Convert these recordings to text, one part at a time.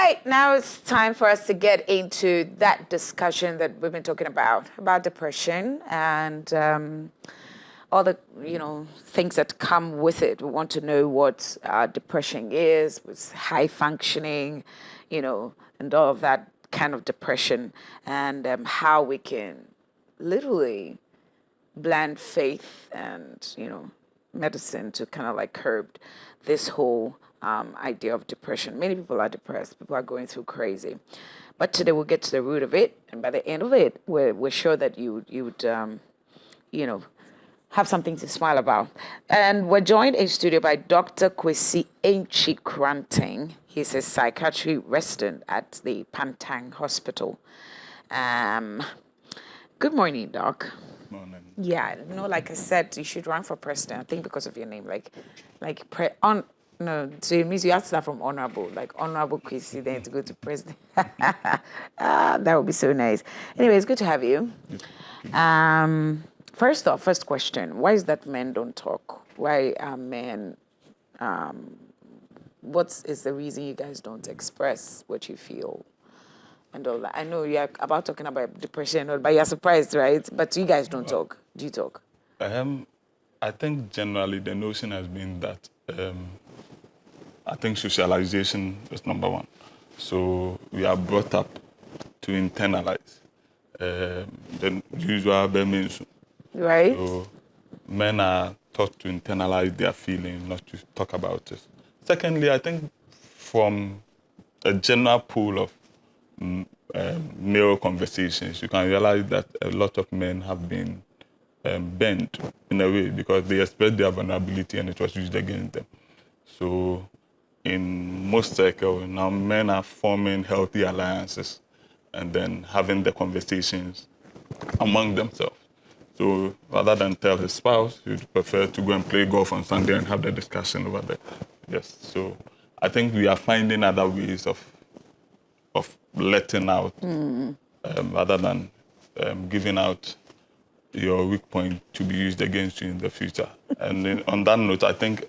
right, now it's time for us to get into that discussion that we've been talking about depression and all the, things that come with it. We want to know what depression is, what's high functioning, and all of that kind of depression, and how we can literally blend faith and, medicine to kind of like curb this whole idea of depression. Many people are depressed. People are going through crazy. But today we'll get to the root of it. And by the end of it, we're sure that you would, have something to smile about. And we're joined in studio by Dr. Kwasi Antwi Koranteng. He's a psychiatry resident at the Pantang Hospital. Good morning, Doc. Morning. Yeah, like I said, you should run for president. I think because of your name, so it means you have to start from honorable, like honorable Kwasi, then to go to president. That would be so nice. Anyway, it's good to have you. First question, why is that men don't talk? Why are men, what is the reason you guys don't express what you feel and all that? I know you're about talking about depression, but you're surprised, right? But you guys don't talk. Do you talk? I think generally the notion has been that I think socialization is number one. So we are brought up to internalize the usual means. Right. So men are taught to internalize their feelings, not to talk about it. Secondly, I think from a general pool of male conversations, you can realize that a lot of men have been bent in a way because they expressed their vulnerability and it was used against them. So in most circles, now men are forming healthy alliances and then having the conversations among themselves. So rather than tell his spouse, he'd prefer to go and play golf on Sunday and have the discussion over there. Yes, so I think we are finding other ways of letting out rather than giving out your weak point to be used against you in the future. And then on that note, I think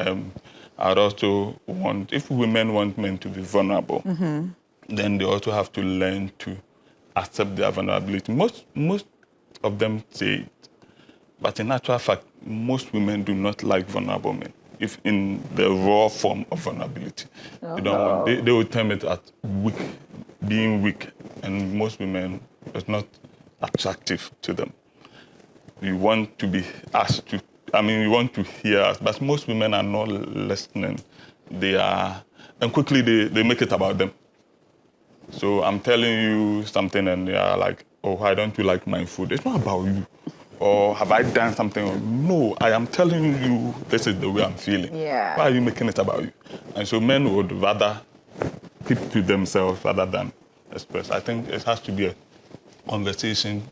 I'd also want, if women want men to be vulnerable, then they also have to learn to accept their vulnerability. Most of them say it, but in actual fact, most women do not like vulnerable men, if in the raw form of vulnerability. They don't want, they will term it as weak, being weak, and most women, it's not attractive to them. We want to be asked to, we want to hear us, but most women are not listening. And quickly they make it about them. So I'm telling you something and they are like, oh, why don't you like my food? It's not about you. Or have I done something? No, I am telling you this is the way I'm feeling. Yeah. Why are you making it about you? And so men would rather keep to themselves rather than express. I think it has to be a conversation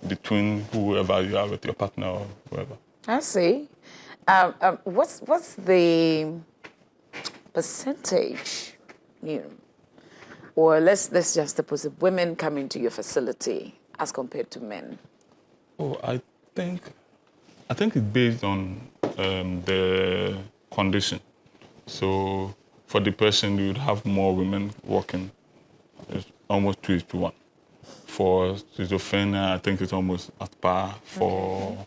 between whoever you are with your partner or whoever. I see. What's the percentage, or let's just suppose women come into your facility as compared to men? Oh, I think it's based on the condition. So for depression, you would have more women working. It's almost 2:1. For schizophrenia, I think it's almost at par. For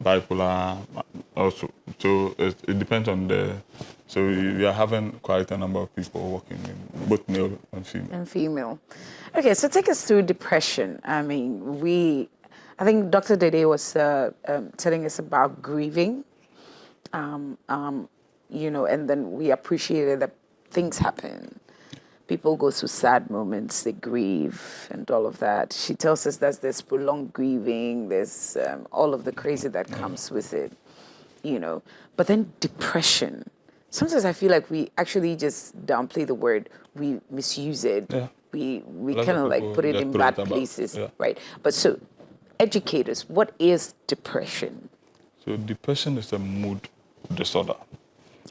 bipolar also. So it depends on so we are having quite a number of people working in both male and female. Okay, so take us through depression. I think Dr. Dede was telling us about grieving, and then we appreciated that things happen. People go through sad moments, they grieve and all of that. She tells us that there's prolonged grieving, there's all of the crazy that comes with it, But then depression, sometimes I feel like we actually just downplay the word, we misuse it. Yeah. We kind of like put it in bad places, yeah. right? But so, educators, what is depression? So depression is a mood disorder.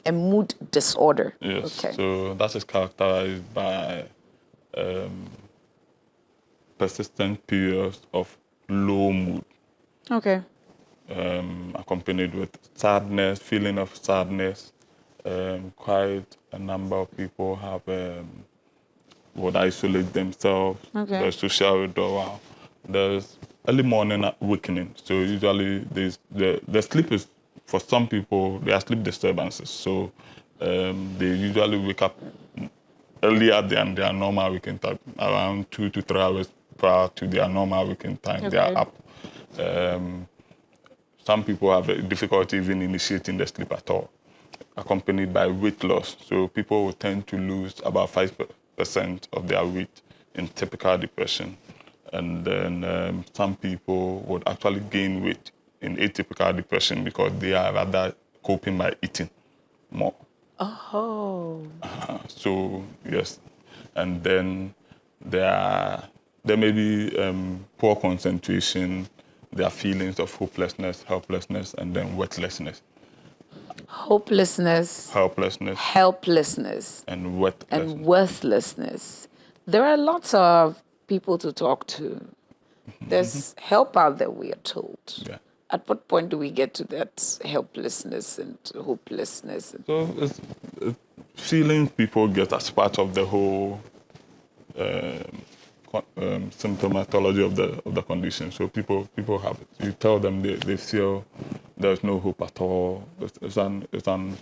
A mood disorder. Yes. Okay. So that is characterized by persistent periods of low mood. Okay. Accompanied with sadness, feeling of sadness, Quite a number of people have would isolate themselves. Okay. There's social withdrawal. There's early morning awakening. So usually the sleep is, for some people, there are sleep disturbances. So they usually wake up earlier than their normal waking time, around 2 to 3 hours prior to their normal waking time. They are Okay. up. Some people have a difficulty even initiating the sleep at all, accompanied by weight loss. So people will tend to lose about 5% of their weight in typical depression. And then some people would actually gain weight in atypical depression because they are rather coping by eating more. Oh. So yes, and then there may be poor concentration. There are feelings of hopelessness, helplessness, and then worthlessness. Hopelessness, Helplessness helplessness, and worthlessness. and worthlessness. There are lots of people to talk to. There's help out there, we are told. Yeah. At what point do we get to that helplessness and hopelessness? So it's feelings people get as part of the whole symptomatology of the condition. So people have it. You tell them they feel there's no hope at all. It's an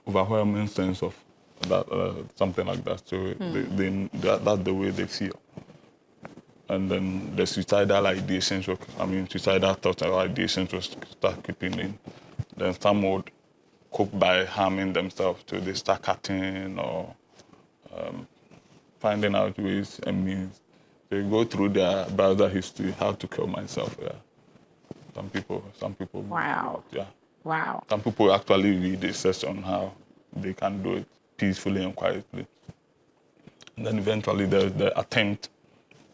overwhelming sense of that, something like that. So that's the way they feel. And then the suicidal ideations, suicidal thoughts or ideations will start creeping in. Then some would cope by harming themselves, so they start cutting or finding out ways and means. They go through their browser history, how to kill myself. Yeah. Some people. Wow. Yeah. Wow. Some people actually read research on how they can do it peacefully and quietly. And then eventually there's the attempt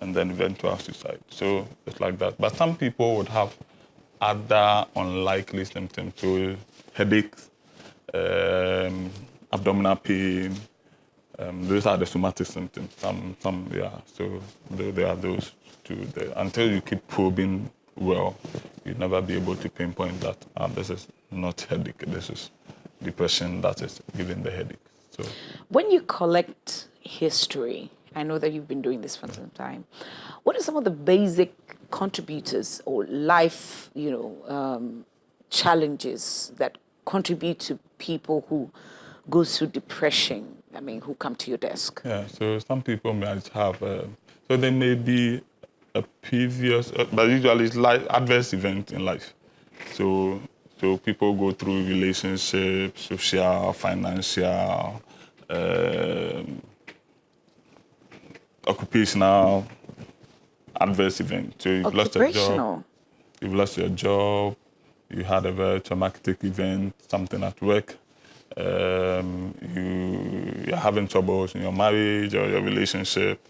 and then eventual suicide. So it's like that. But some people would have other unlikely symptoms, so headaches, abdominal pain. Those are the somatic symptoms. So there are those two. Until you keep probing well, you'll never be able to pinpoint that this is not headache, this is depression that is giving the headache. So When you collect history, I know that you've been doing this for some time. What are some of the basic contributors or life, challenges that contribute to people who go through depression? Who come to your desk? yeah, so some people might have, so there may be a previous, but usually it's like adverse event in life. So people go through relationships, social, financial, occupational adverse event. So you've lost a job. You've lost your job. You had a very traumatic event, something at work. You're having troubles in your marriage or your relationship.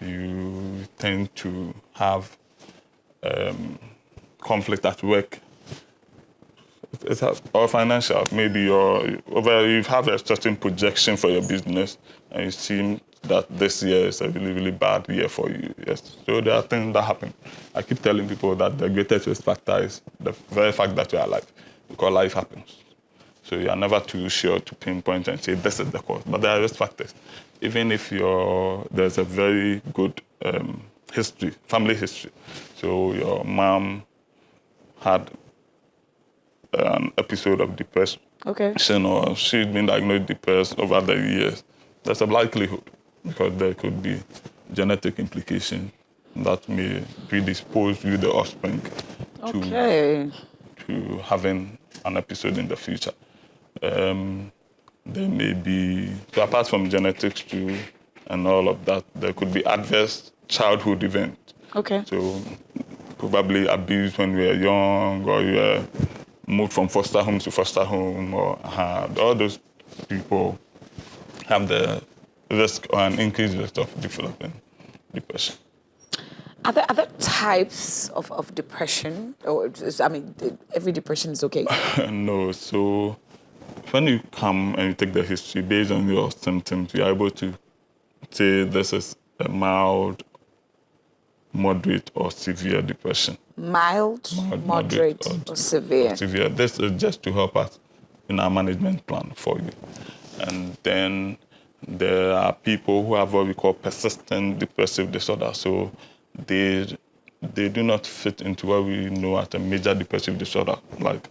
You tend to have conflict at work. Or financial. Maybe you've had a certain projection for your business, and you see that this year is a really, really bad year for you. Yes. So there are things that happen. I keep telling people that the greatest risk factor is the very fact that you're alive, because life happens. So you are never too sure to pinpoint and say this is the cause. But there are risk factors. Even if there's a very good family history. So your mom had an episode of depression, or she's been diagnosed depressed over the years. There's a likelihood, because there could be genetic implication that may predispose you, the offspring, to having an episode in the future. There may be, so apart from genetics too, and all of that, there could be adverse childhood event. So probably abuse when we were young, or you were moved from foster home to foster home, or all those people have the risk or an increased risk of developing depression. Are there other types of depression? Or every depression is okay? No. So when you come and you take the history based on your symptoms, you're able to say this is a mild, moderate, or severe depression. Mild, moderate, or severe. Severe. This is just to help us in our management plan for you. And then there are people who have what we call persistent depressive disorder. So they do not fit into what we know as a major depressive disorder, but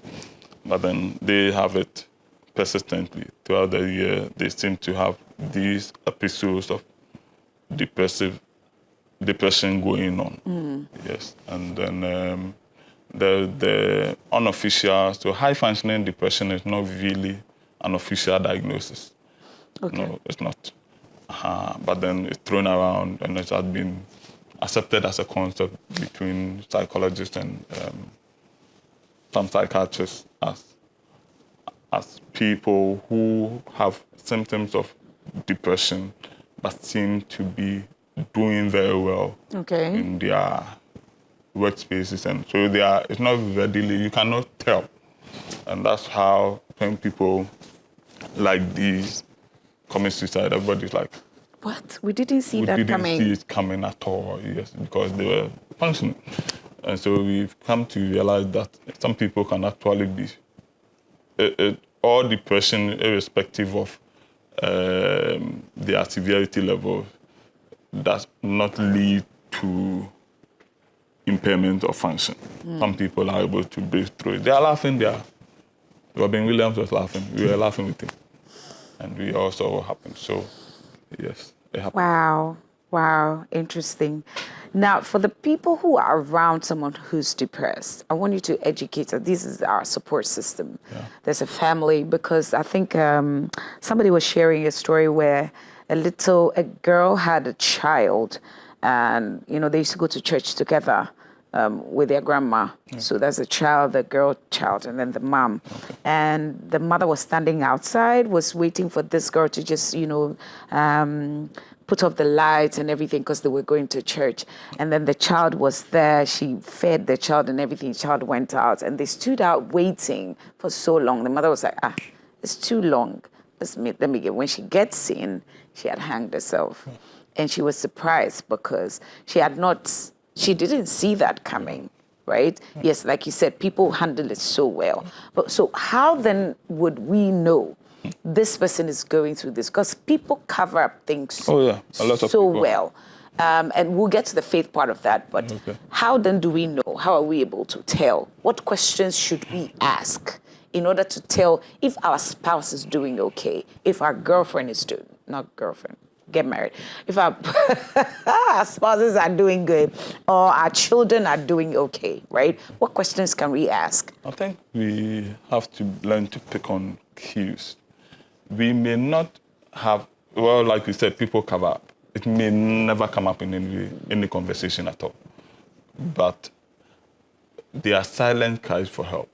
then they have it persistently throughout the year. They seem to have these episodes of depression going on. Yes, and then the unofficial, so high functioning depression is not really an official diagnosis. Okay. No, it's not. But then it's thrown around, and it has been accepted as a concept between psychologists and some psychiatrists as people who have symptoms of depression but seem to be doing very well in their workspaces, and so it's not readily, you cannot tell. And that's how when people like these commit suicide, everybody's like, what? We didn't see that coming. We didn't see it coming at all, yes, because they were functioning. And so we've come to realize that some people can actually be all depression, irrespective of their severity level, does not lead to impairment of function. Some people are able to break through it. They are laughing there. Robin Williams was laughing. We were laughing with him. And we also what happened. So, yes, it happened. Wow, interesting. Now, for the people who are around someone who's depressed, I want you to educate us. This is our support system. Yeah. There's a family, because I think somebody was sharing a story where a girl had a child, and, they used to go to church together with their grandma. Yeah. So there's a child, the girl child, and then the mom. Okay. And the mother was standing outside, was waiting for this girl to just, put off the lights and everything because they were going to church. And then the child was there. She fed the child and everything. The child went out, and they stood out waiting for so long. The mother was like, it's too long. Let me get. When she gets in, she had hanged herself. And she was surprised because she didn't see that coming, right? Yes, like you said, people handle it so well. But so how then would we know this person is going through this? Because people cover up things so well. And we'll get to the faith part of that. But how then do we know? How are we able to tell? What questions should we ask in order to tell if our spouse is doing okay, if our girlfriend is doing, not girlfriend, get married, if our spouses are doing good or our children are doing okay, right? What questions can we ask? I think we have to learn to pick on cues. We may not have, well, like you said, people cover up. It may never come up in any conversation at all. But they are silent cries for help.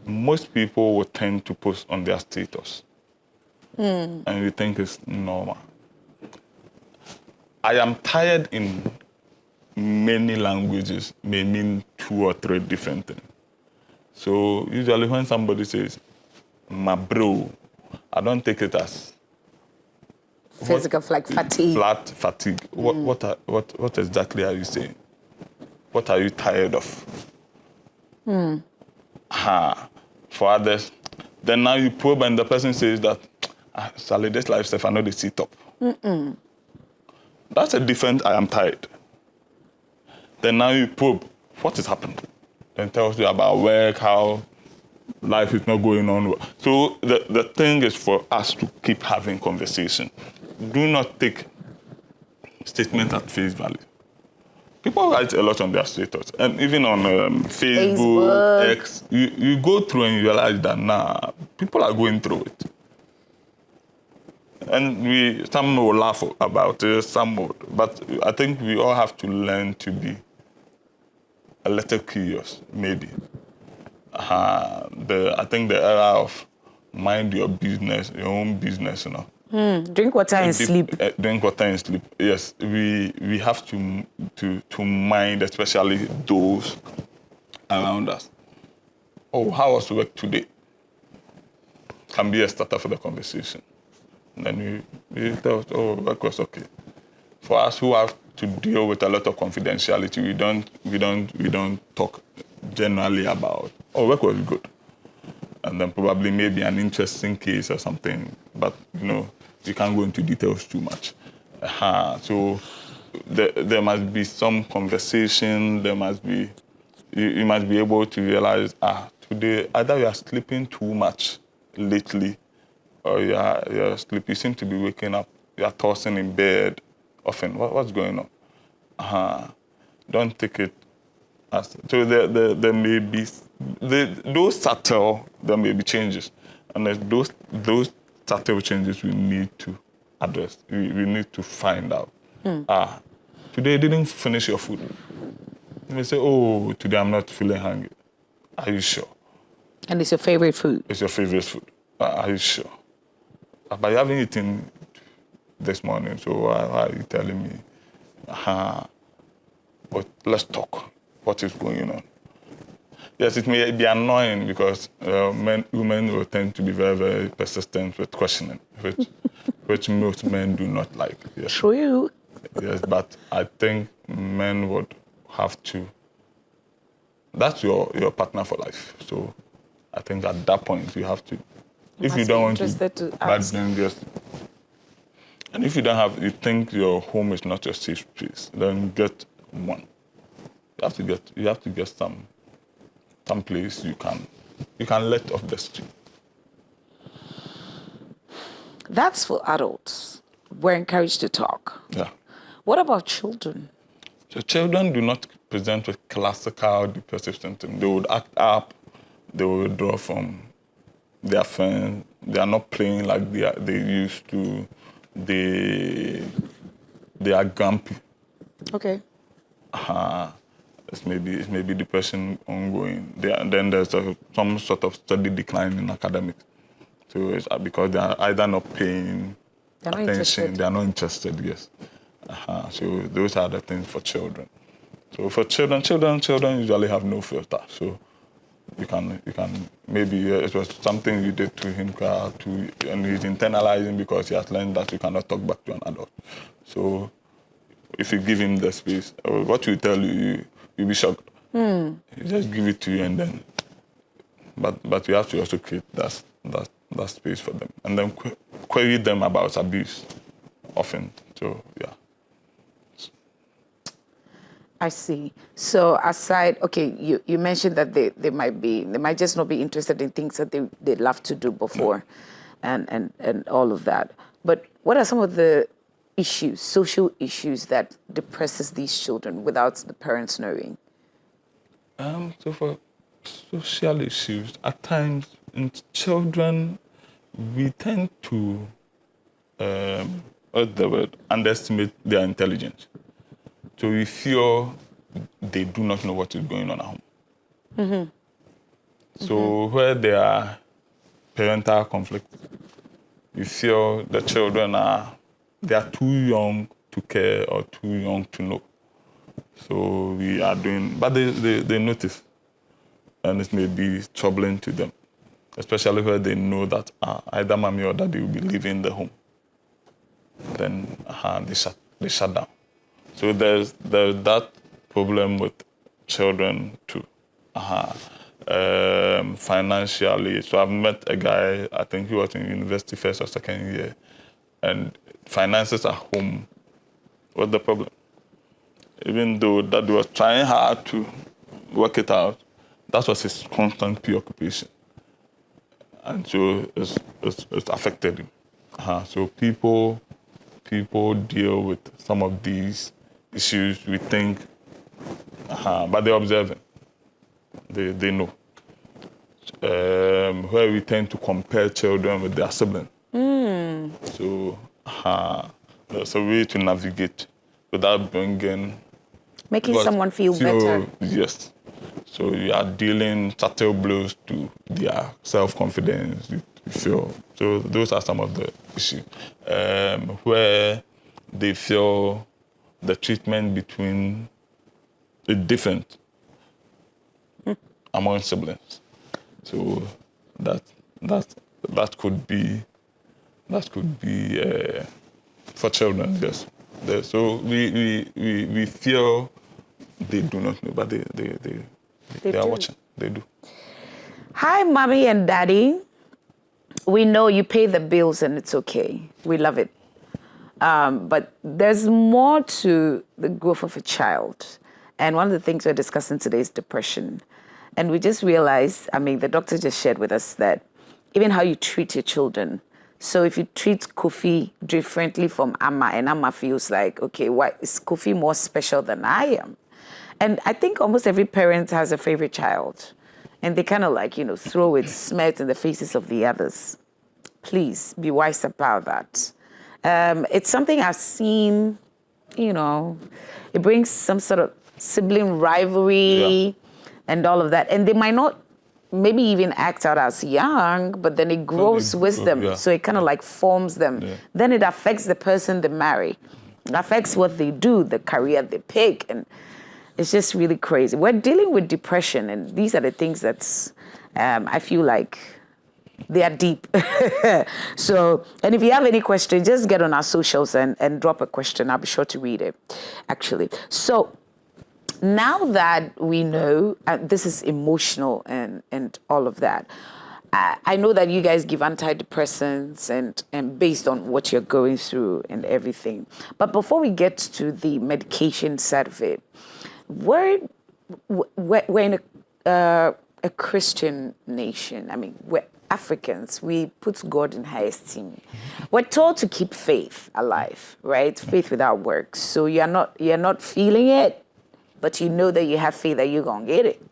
Most people will tend to post on their status. And we think it's normal. I am tired in many languages may mean 2 or 3 different things. So usually when somebody says, my bro, I don't take it as physical, like fatigue. Flat fatigue. What exactly are you saying? What are you tired of? For others, then now you probe and the person says that, Sally, this life stuff, I know they sit up. That's a different I am tired. Then now you probe, what is happening? Then tells you about work, how life is not going on. So the thing is for us to keep having conversation. Do not take statements at face value. People write a lot on their status, and even on Facebook, X, you go through and you realize that, people are going through it. And some will laugh about it, some would. But I think we all have to learn to be a little curious, maybe. I think the era of mind your business, your own business, Drink water and sleep. Drink water and sleep. Yes, we have to mind, especially those around us. Oh, how was work today? Can be a starter for the conversation. And then we tell us, oh, work was okay. For us who have to deal with a lot of confidentiality, we don't talk generally about, oh, work was good. and then probably maybe an interesting case or something, but you can't go into details too much. So there must be some conversation. There must be you must be able to realize today either you are sleeping too much lately, or you're sleepy. You seem to be waking up. You are tossing in bed often. What's going on? Don't take it as so. There may be those subtle. There may be changes, and those subtle changes we need to address. We need to find out. Today you didn't finish your food. You may say, "Oh, today I'm not feeling hungry." Are you sure? And it's your favorite food. It's your favorite food. Are you sure? But you haven't eaten this morning, so why are you telling me? But let's talk. What is going on? Yes, it may be annoying because women will tend to be very, very persistent with questioning, which most men do not like. Yes. True. Yes, but I think men would have to. That's your partner for life. So I think at that point you have to. If you don't want to ask. Then just. And if you don't have, you think your home is not your safe space, then get one. You have to get some place you can let off the street. That's for adults. We're encouraged to talk. Yeah. What about children? So children do not present with classical depressive symptoms. They would act up. They will withdraw from their friends. They are not playing like they used to. They are grumpy. Okay. It's maybe depression ongoing. Then there's some sort of steady decline in academics. So it's because they are either not paying attention, they are not interested. Yes. So those are the things for children. So for children usually have no filter. So you can maybe it was something you did to him, and he's internalizing because he has learned that you cannot talk back to an adult. So if you give him the space, or what we tell you, you'll be shocked. You just give it to you, and then, but you have to also create that space for them, and then query them about abuse often. So yeah. I see. So aside, okay, you mentioned that they might just not be interested in things that they love to do before, and all of that. But what are some of the issues, social issues, that depresses these children without the parents knowing? So for social issues, at times in children, we tend to underestimate their intelligence. So we feel they do not know what is going on at home. Mm-hmm. So where there are parental conflicts, you feel the children are too young to care or too young to know. So we are doing, but they notice, and it may be troubling to them, especially where they know that either mommy or daddy will be leaving the home. Then they shut down. So there's that problem with children too. Financially, so I've met a guy, I think he was in university first or second year, and finances at home was the problem. Even though Dad was trying hard to work it out, that was his constant preoccupation. And so it's affected him. So people deal with some of these issues, we think, but they're observing. They know. Where we tend to compare children with their siblings. So there's a way to navigate without making someone feel better. Yes. So you are dealing subtle blows to their self-confidence, you feel. So those are some of the issues. Where they feel the treatment between the different among siblings. So that could be for children, yes. So we feel they do not know, but they are watching. They do. Hi, mommy and daddy. We know you pay the bills and it's okay. We love it. But there's more to the growth of a child. And one of the things we're discussing today is depression. And we just realized, the doctor just shared with us that even how you treat your children. So if you treat Kofi differently from Amma, and Amma feels like, okay, why is Kofi more special than I am? And I think almost every parent has a favorite child. And they kind of throw it, smear it in the faces of the others. Please be wise about that. It's something I've seen, it brings some sort of sibling rivalry and all of that. And they might not maybe even act out as young, but then it grows with them. Yeah. So it kind of forms them. Yeah. Then it affects the person they marry. It affects what they do, the career they pick. And it's just really crazy. We're dealing with depression, and these are the things that I feel like they are deep. So, and if you have any questions, just get on our socials and drop a question. I'll be sure to read it, actually. So now that we know this is emotional and all of that, I know that you guys give antidepressants and based on what you're going through and everything. But before we get to the medication side of it, we're in a Christian nation. We're Africans. We put God in high esteem. We're told to keep faith alive, right? Faith without works. So you're not feeling it, but you know that you have faith that you're gonna get it.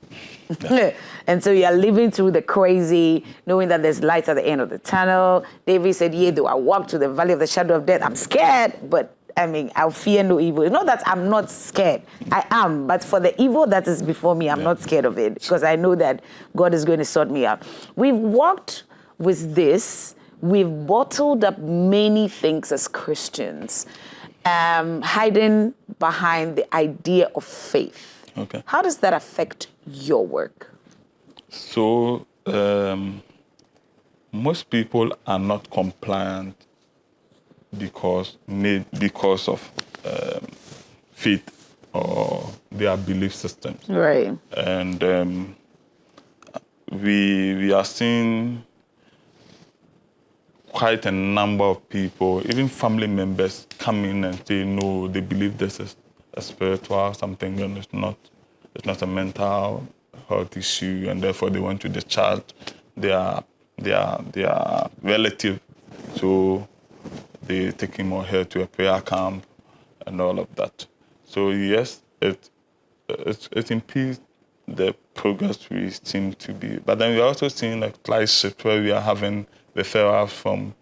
Yeah. And so you're living through the crazy, knowing that there's light at the end of the tunnel. David said, "Yea, though I walk through the valley of the shadow of death, I'm scared, but I'll fear no evil." Not that I'm not scared. I am, but for the evil that is before me, I'm not scared of it because I know that God is going to sort me out. We've walked with this. We've bottled up many things as Christians, hiding behind the idea of faith. Okay. How does that affect your work? So, most people are not compliant because of faith or their belief systems. Right. And we are seeing quite a number of people, even family members, come in and say, no, they believe this is a spiritual something and it's not a mental health issue, and therefore they want to discharge their relative. So they take him or her to a prayer camp and all of that. So yes, it impedes the progress we seem to be. But then we're also seeing a slight shift where we are having referrals from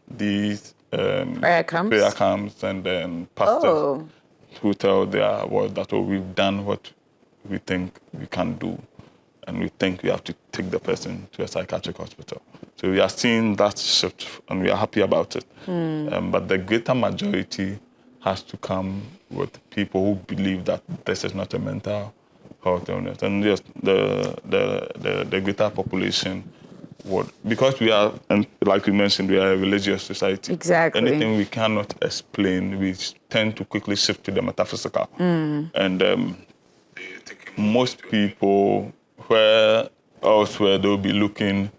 these prayer camps and then pastors who tell their word that we've done what we think we can do, and we think we have to take the person to a psychiatric hospital. So we are seeing that shift, and we are happy about it. But the greater majority has to come with people who believe that this is not a mental health illness. And yes, the greater population would, because we are, and like you mentioned, we are a religious society. Exactly. Anything we cannot explain, we tend to quickly shift to the metaphysical. And most people, where elsewhere they'll be looking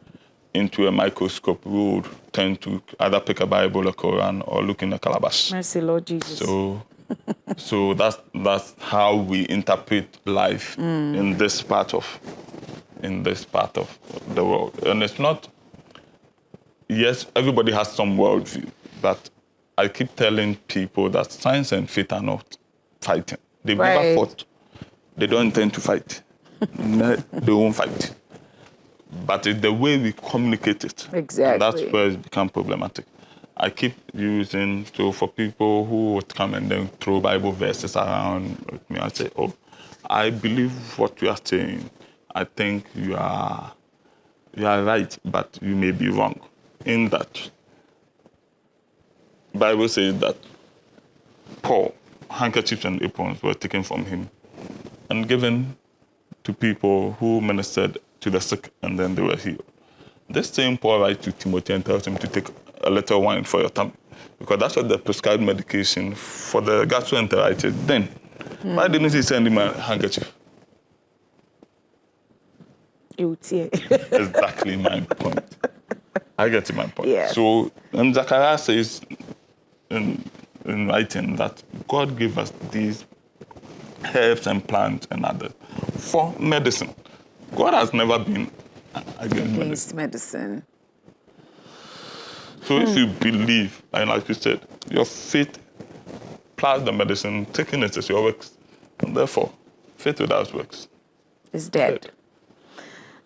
into a microscope, we would tend to either pick a Bible, a Quran, or look in a calabash. Mercy, Lord Jesus. So that's how we interpret life in this part of the world. And it's not, yes, everybody has some worldview, but I keep telling people that science and faith are not fighting. They've never fought. They don't intend to fight. They won't fight. But it's the way we communicate it. Exactly. And that's where it becomes problematic. I keep using, so for people who would come and then throw Bible verses around with me, I say, I believe what you are saying. I think you are right, but you may be wrong. In that, Bible says that Paul, handkerchiefs and aprons were taken from him and given to people who ministered to the sick, and then they were healed. This same Paul writes to Timothy and tells him to take a little wine for your tummy, because that's what the prescribed medication for the gastroenteritis. Then, why didn't he send him a handkerchief? You exactly my point. I get to my point. Yes. So, Zachariah says in writing that God gave us these herbs and plants and others for medicine. God has never been against medicine. So if you believe, and like you said, your faith plus the medicine, taking it as your works, and therefore, faith without works is dead.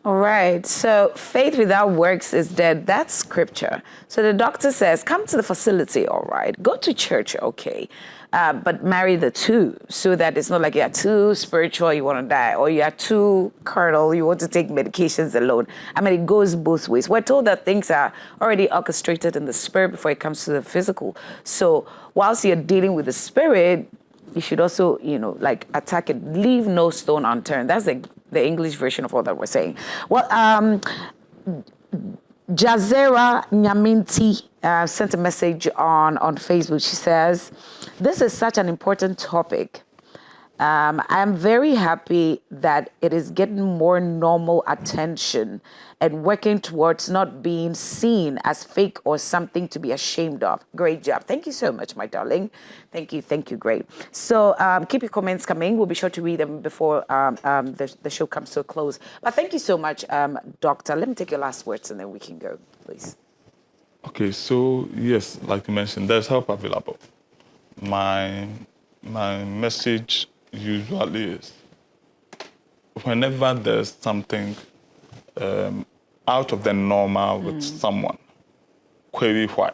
All right, so faith without works is dead. That's scripture. So the doctor says, come to the facility, all right. Go to church, okay. But marry the two so that it's not like you're too spiritual, you want to die, or you're too carnal, you want to take medications alone. I mean, it goes both ways. We're told that things are already orchestrated in the spirit before it comes to the physical. So whilst you're dealing with the spirit, you should also, attack it. Leave no stone unturned. That's the English version of all that we're saying. Well, Jazera Nyaminti sent a message on Facebook. She says, this is such an important topic. I am very happy that it is getting more normal attention and working towards not being seen as fake or something to be ashamed of. Great job. Thank you so much, my darling. Thank you. Great. So keep your comments coming. We'll be sure to read them before the show comes to a close. But thank you so much, Doctor. Let me take your last words and then we can go, please. Okay, so yes, like you mentioned, there's help available. My message usually is, whenever there's something out of the normal with someone, query why.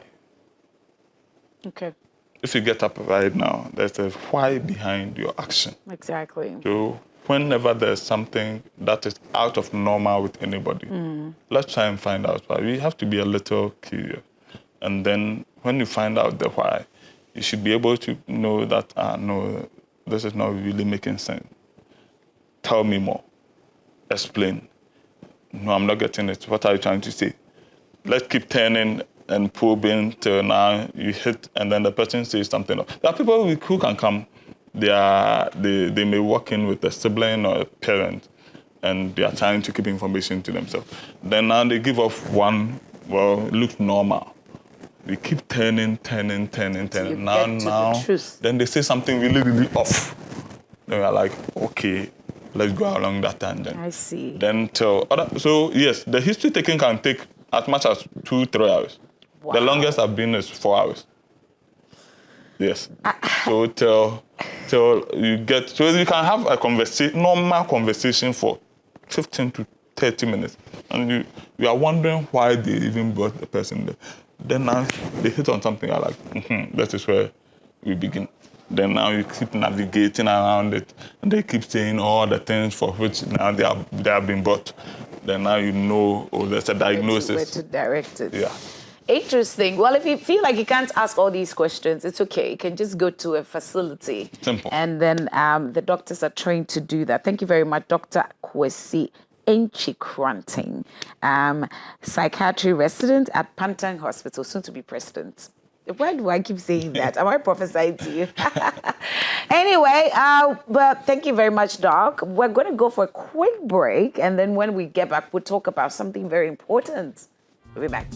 Okay. If you get up right now, there's a why behind your action. Exactly. So whenever there's something that is out of normal with anybody, let's try and find out why. We have to be a little curious. And then when you find out the why, you should be able to know that, no, this is not really making sense. Tell me more. Explain. No, I'm not getting it. What are you trying to say? Let's keep turning and probing till now you hit, and then the person says something else. There are people who can come. They may walk in with a sibling or a parent, and they are trying to keep information to themselves. Then now they give off one, it looks normal. We keep turning. Now, then they say something really, really off. Then we are like, okay, let's go along that tangent. I see. Then so yes, the history taking can take as much as 2-3 hours. Wow. The longest I've been is 4 hours. Yes. So till you get, so you can have a normal conversation for 15 to 30 minutes, and you are wondering why they even brought the person there. Then now they hit on something like, that is where we begin. Then now you keep navigating around it, and they keep saying all the things for which now they have been brought. Then now you know, there's a diagnosis. Where to direct it. Yeah. Interesting. Well, if you feel like you can't ask all these questions, it's okay. You can just go to a facility. Simple. And then the doctors are trained to do that. Thank you very much, Dr. Kwasi Antwi Koranteng, Psychiatry Resident at Pantang Hospital, soon to be president. Why do I keep saying that? Am I prophesying to you? Anyway, but thank you very much, Doc. We're going to go for a quick break, and then when we get back, we'll talk about something very important. We'll be back.